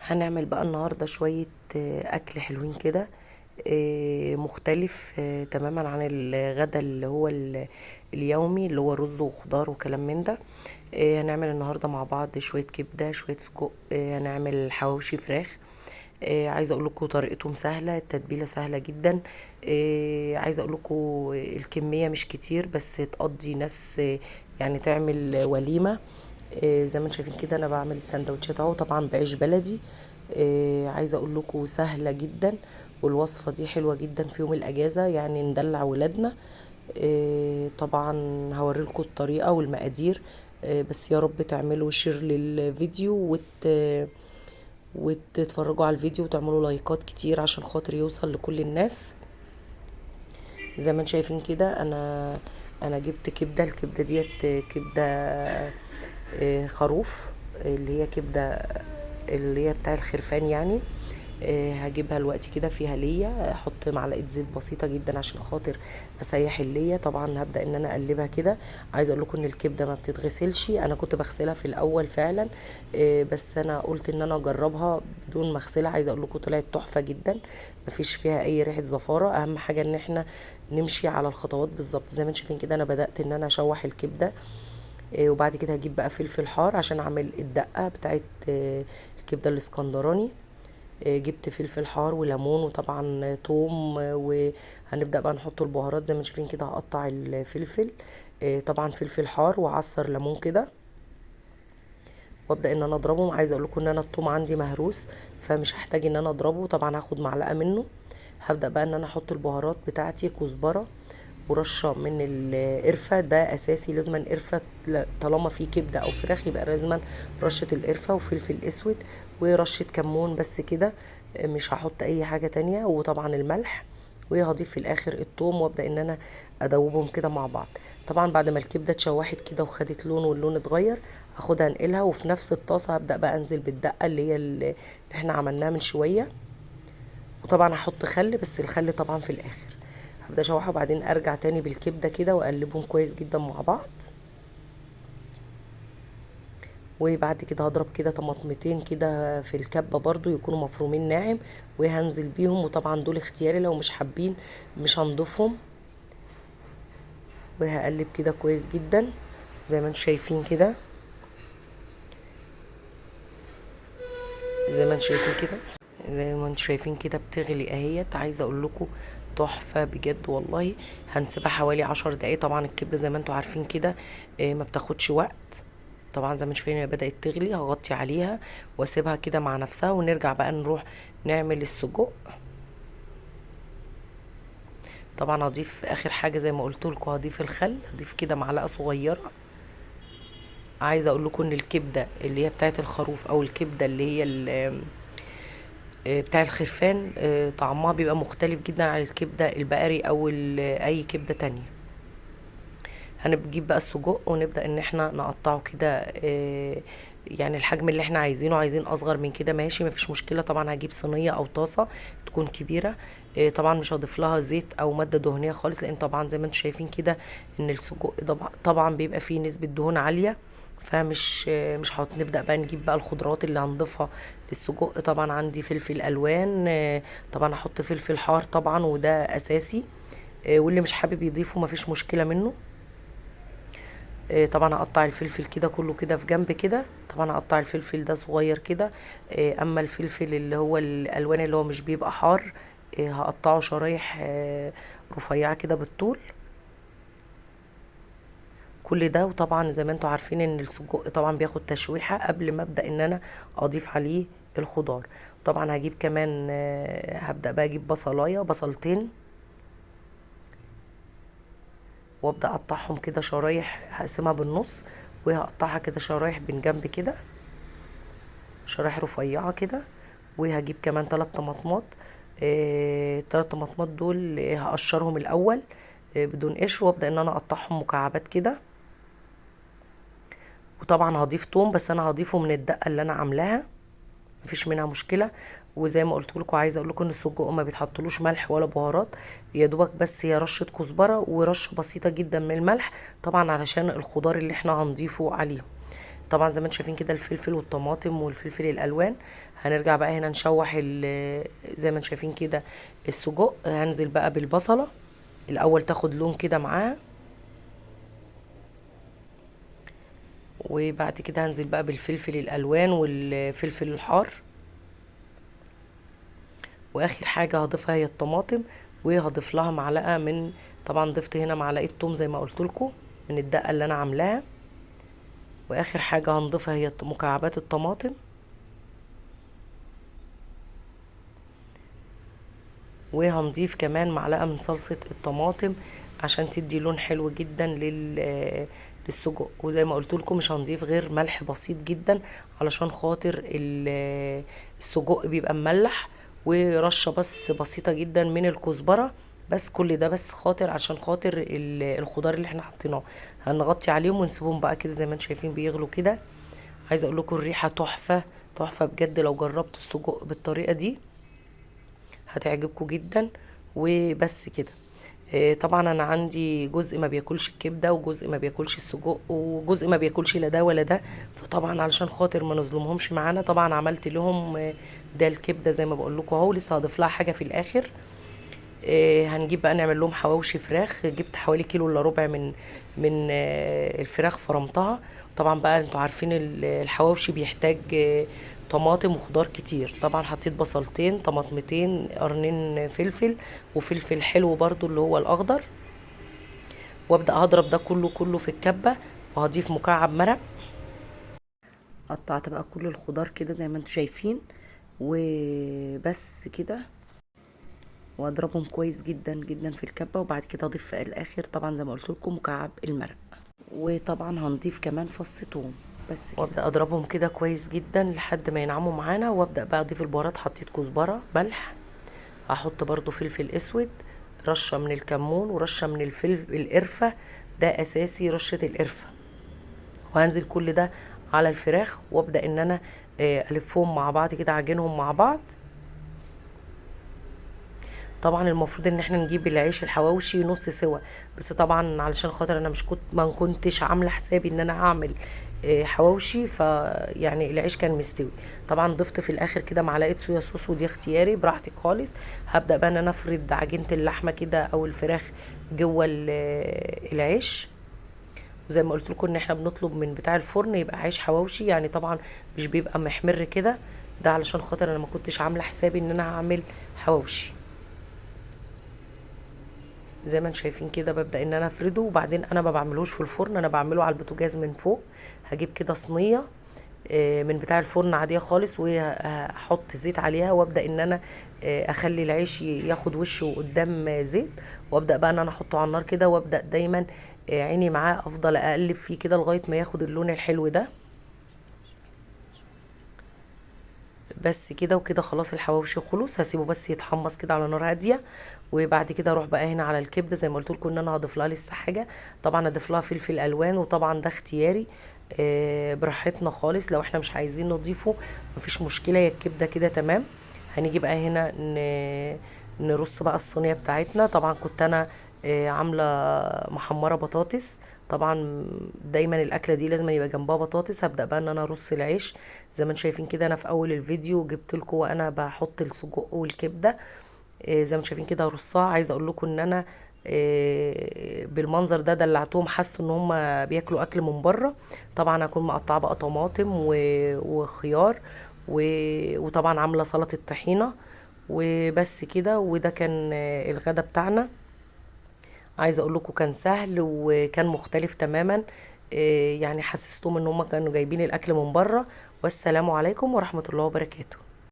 هنعمل بقى النهاردة شوية أكل حلوين كده. مختلف تماما عن الغدا اللي هو اليومي اللي هو رز وخضار وكلام من ده. هنعمل النهاردة مع بعض شوية كبدة شوية سجق، هنعمل حواوشي فراخ. عايزه اقول لكم طريقتهم سهله، التتبيله سهله جدا. عايزه اقول لكم الكميه مش كتير بس تقضي ناس، يعني تعمل وليمه. زي ما انتم شايفين كده انا بعمل السندوتشات اهو، طبعا بعيش بلدي. عايزه اقول لكم سهله جدا، والوصفه دي حلوه جدا في يوم الاجازه، يعني ندلع ولادنا. طبعا هوريلكم الطريقه والمقادير. بس يا رب تعملوا شير للفيديو وتتفرجوا على الفيديو وتعملوا لايكات كتير عشان خاطر يوصل لكل الناس. زي ما انتم شايفين كده انا جبت كبده، الكبده ديت كبده خروف، اللي هي كبده اللي هي بتاع الخرفان يعني. هجيبها الوقت كده فيها ليا، احط معلقه زيت بسيطه جدا عشان خاطر اسيح الليا. طبعا هبدا ان انا اقلبها كده. عايزه اقول لكم ان الكبده ما بتتغسلش، انا كنت بغسلها في الاول فعلا. بس انا قلت ان انا اجربها بدون ما اغسلها. عايزه اقول لكم طلعت تحفه جدا، مفيش فيها اي ريحه زفاره. اهم حاجه ان احنا نمشي على الخطوات بالظبط. زي ما انتم شايفين كده انا بدات ان انا اشوح الكبده. وبعد كده هجيب بقى فلفل حار عشان اعمل الدقه بتاعت الكبده الاسكندراني. جبت فلفل حار وليمون وطبعا توم، وهنبدأ بقى نحط البهارات. زي ما انتم شايفين كده هقطع الفلفل، طبعا فلفل حار وعصر ليمون كده، وابدا ان انا اضربهم. عايزه اقول لكم ان انا الثوم عندي مهروس فمش هحتاج ان انا اضربه، طبعا هاخد معلقه منه. هبدا بقى ان انا احط البهارات بتاعتي، كزبره ورشه من القرفه، ده اساسي لازما قرفه. طالما في كبده او فراخ يبقى لازما رشه القرفه وفلفل اسود ورشه كمون، بس كده. مش هحط اي حاجه تانية، وطبعا الملح. وهضيف في الاخر الثوم وابدا ان انا ادوبهم كده مع بعض. طبعا بعد ما الكبده اتشوحت كده وخدت لون واللون اتغير، هاخدها انقلها، وفي نفس الطاسه هبدا بقى انزل بالدقه اللي هي اللي احنا عملناها من شويه. وطبعا هحط خل، بس الخل طبعا في الاخر. هبدا اشوحها وبعدين ارجع تاني بالكبده كده واقلبهم كويس جدا مع بعض. وبعد كده هضرب كده طماطمتين كده في الكبه برضو يكونوا مفرومين ناعم، وهنزل بيهم. وطبعا دول اختياري، لو مش حابين مش هنضيفهم. وهقلب كده كويس جدا زي ما انتم شايفين كده. زي ما انتم شايفين كده زي ما انتم شايفين كده بتغلي اهيت. عايزه اقول لكم تحفه بجد والله. هنسيبها حوالي 10 دقايق. طبعا الكبده زي ما انتم عارفين كده ما بتاخدش وقت. طبعا زي ما انتم شايفين هي بدات تغلي، هغطي عليها واسيبها كده مع نفسها، ونرجع بقى نروح نعمل السجق. طبعا هضيف اخر حاجه زي ما قلت لكم، هضيف الخل، هضيف كده معلقه صغيره. عايزه اقول لكم ان الكبده اللي هي بتاعه الخروف او الكبده اللي هي بتاع الخرفان طعمها بيبقى مختلف جدا عن الكبدة البقري او اي كبدة تانية. هنجيب بقى السجق ونبدأ ان احنا نقطعه كده، يعني الحجم اللي احنا عايزينه. عايزين اصغر من كده ماشي مفيش مشكلة. طبعا هجيب صينية او طاسة تكون كبيرة. طبعا مش هضيف لها زيت او مادة دهنية خالص، لان طبعا زي ما انتم شايفين كده ان السجق طبعا بيبقى فيه نسبة دهون عالية. فمش مش نبدأ بقى نجيب بقى الخضروات اللي هنضيفها للسجق. طبعا عندي فلفل الوان، طبعا هحط فلفل حار طبعا وده اساسي. واللي مش حابب يضيفه مفيش مشكلة منه. طبعا هقطع الفلفل كده كله كده في جنب كده. طبعا هقطع الفلفل ده صغير كده. اما الفلفل اللي هو الالوان اللي هو مش بيبقى حار، هقطعه شرايح رفيعة كده بالطول. كل ده. وطبعا زي ما انتم عارفين ان السجق طبعا بياخد تشويحة قبل ما ابدأ ان انا اضيف عليه الخضار. طبعا هجيب كمان هبدأ بقى اجيب بصلاية بصلتين، وابدأ اقطعهم كده شرايح، هقسمها بالنص وهقطعها كده شرايح من جنب كده، شرايح رفيعة كده. وهجيب كمان 3 طماطمات. 3 طماطمات دول هقشرهم الاول بدون قشر، وابدأ ان انا اقطعهم مكعبات كده. وطبعا هضيف توم، بس انا هضيفه من الدقة اللي انا عاملاها، مفيش منها مشكله. وزي ما قلت لكم عايزه اقول لكم ان السجق ما بيتحطلوش ملح ولا بهارات، يا دوبك بس هي رشه كزبره ورشه بسيطه جدا من الملح، طبعا علشان الخضار اللي احنا هنضيفه عليه. طبعا زي ما انتم شايفين كده الفلفل والطماطم والفلفل الالوان. هنرجع بقى هنا نشوح زي ما انتم شايفين كده السجق. هنزل بقى بالبصله الاول تاخد لون كده معاها، وبعد كده هنزل بقى بالفلفل الالوان والفلفل الحار، واخر حاجه هضيفها هي الطماطم، وهضيف لها معلقه من، طبعا ضفت هنا معلقه توم زي ما قلت لكم من الدقه اللي انا عاملاها. واخر حاجه هنضيفها هي مكعبات الطماطم، وهنضيف كمان معلقه من صلصه الطماطم عشان تدي لون حلو جدا للسجق. وزي ما قلت لكم مش هنضيف غير ملح بسيط جدا علشان خاطر السجق بيبقى مملح، ورشه بس بسيطه جدا من الكزبره. بس كل ده بس خاطر عشان خاطر الخضار اللي احنا حاطيناه. هنغطي عليهم ونسيبهم بقى كده زي ما انتم شايفين بيغلوا كده. عايزه اقول لكم الريحه تحفه تحفه بجد، لو جربتوا السجق بالطريقه دي هتعجبكم جدا. وبس كده. طبعا انا عندي جزء ما بياكلش الكبده وجزء ما بياكلش السجق وجزء ما بياكلش لا ده ولا ده، فطبعا علشان خاطر ما نظلمهمش معانا طبعا عملت لهم ده الكبده زي ما بقول لكم اهو. لسه هضيف لها حاجه في الاخر. هنجيب بقى نعمل لهم حواوشي فراخ. جبت حوالي كيلو الا ربع من الفراخ فرمتها. طبعا بقى انتوا عارفين الحواوشي بيحتاج طماطم وخضار كتير. طبعا حطيت بصلتين، طماطمتين، قرنين فلفل، وفلفل حلو برضو اللي هو الاخضر. وابدا هضرب ده كله في الكبه، وهضيف مكعب مرق. قطعت بقى كل الخضار كده زي ما انتوا شايفين، وبس كده. واضربهم كويس جدا جدا في الكبه، وبعد كده اضيف في الاخر طبعا زي ما قلت لكم مكعب المرق، وطبعا هنضيف كمان فص ثوم. بس كده وابدا اضربهم كده كويس جدا لحد ما ينعموا معانا. وابدا بقى اضيف البهارات. حطيت كزبره، ملح، هحط برضو فلفل اسود، رشه من الكمون ورشه من القرفه، ده اساسي رشه القرفه. وهنزل كل ده على الفراخ، وابدا ان انا الفهم مع بعض كده، اعجنهم مع بعض. طبعا المفروض ان احنا نجيب العيش الحواوشي نص سوا، بس طبعا علشان خاطر انا مش كنت ما كنتش عامله حسابي ان انا هعمل حواوشي، فيعني العيش كان مستوي. طبعا ضفت في الاخر كده معلقه صويا صوص، ودي اختياري براحتك خالص. هبدا بقى ان انا افرد عجينه اللحمه كده او الفراخ جوه العيش. وزي ما قلت لكم ان احنا بنطلب من بتاع الفرن يبقى عيش حواوشي، يعني طبعا مش بيبقى محمر كده، ده علشان خاطر انا ما كنتش عامله حسابي ان انا هعمل حواوشي. زي ما انتم شايفين كده ببدأ ان انا افرده، وبعدين انا ما بعملوش في الفرن، انا بعمله على البوتاجاز من فوق. هجيب كده صينيه من بتاع الفرن عاديه خالص، وهحط زيت عليها، وابدا ان انا اخلي العيش ياخد وشه قدام زيت، وابدا بقى ان انا احطه على النار كده، وابدا دايما عيني معاه افضل اقلب فيه كده لغايه ما ياخد اللون الحلو ده. بس كده وكده خلاص الحواوشي خلص. هسيبه بس يتحمص كده على نار هاديه، وبعد كده اروح بقى هنا على الكبده. زي ما قلت لكم ان انا هضيف لها لسه حاجه، طبعا اضيف لها فلفل الوان، وطبعا ده اختياري براحتنا خالص. لو احنا مش عايزين نضيفه مفيش مشكله، هي الكبده كده تمام. هنيجي بقى هنا نرص بقى الصينيه بتاعتنا. طبعا كنت انا عامله محمره بطاطس. طبعا دايما الاكله دي لازم يبقى جنبها بطاطس. هبدا بقى ان انا ارص العيش زي ما انتم شايفين كده. انا في اول الفيديو جبت لكم وانا بحط السجق والكبده زي ما انتم شايفين كده ارصها. عايزه اقول لكم ان انا بالمنظر ده دلعتهم، حسوا ان هم بياكلوا اكل من بره. طبعا هكون مقطعه بقى طماطم وخيار وطبعا عامله سلطه طحينه. وبس كده، وده كان الغدا بتاعنا. عايزه اقول لكم كان سهل وكان مختلف تماما. يعني حسستهم ان هم كانوا جايبين الاكل من بره. والسلام عليكم ورحمه الله وبركاته.